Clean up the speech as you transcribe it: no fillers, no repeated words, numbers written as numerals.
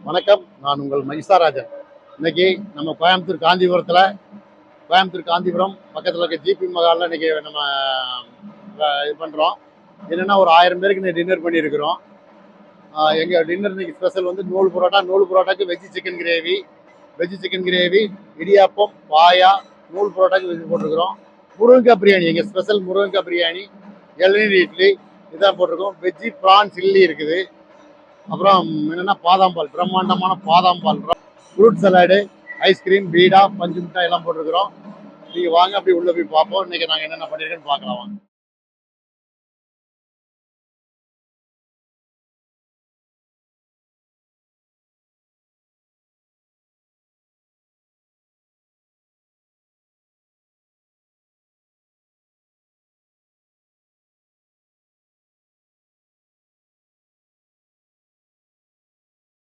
வணக்கம், நான் உங்கள் மகிஷாராஜன். இன்னைக்கு நம்ம கோயம்புத்தூர் காந்திபுரம் பக்கத்தில் இருக்க ஜிபி மகாலில் இன்னைக்கு நம்ம இது பண்ணுறோம். என்னென்னா ஒரு 1000 பேருக்கு இன்னைக்கு டின்னர் பண்ணியிருக்கிறோம். எங்கள் டின்னர் இன்னைக்கு ஸ்பெஷல் வந்து நூல் புரோட்டாக்கு வெஜ்ஜு சிக்கன் கிரேவி, இடியாப்பம், பாயா, நூல் புரோட்டாக்கு வெஜ்ஜு போட்டிருக்கிறோம். முருங்கக்காய் பிரியாணி, எங்கள் ஸ்பெஷல் முருங்கக்காய் பிரியாணி, இளநீர் இட்லி இதான் போட்டிருக்கோம். வெஜ்ஜி ப்ரான் சில்லி இருக்குது. அப்புறம் என்னென்னா பிரம்மாண்டமான பாதாம் பால், ஃப்ரூட் சலாடு, ஐஸ்கிரீம், பீடா, பஞ்சு மிட்டாய் எல்லாம் போட்டிருக்கிறோம். நீங்கள் வாங்க, அப்படி உள்ளே போய் பார்ப்போம். இன்றைக்கி நாங்கள் என்னென்ன பண்ணியிருக்கேன்னு பார்க்கலாம் வாங்க.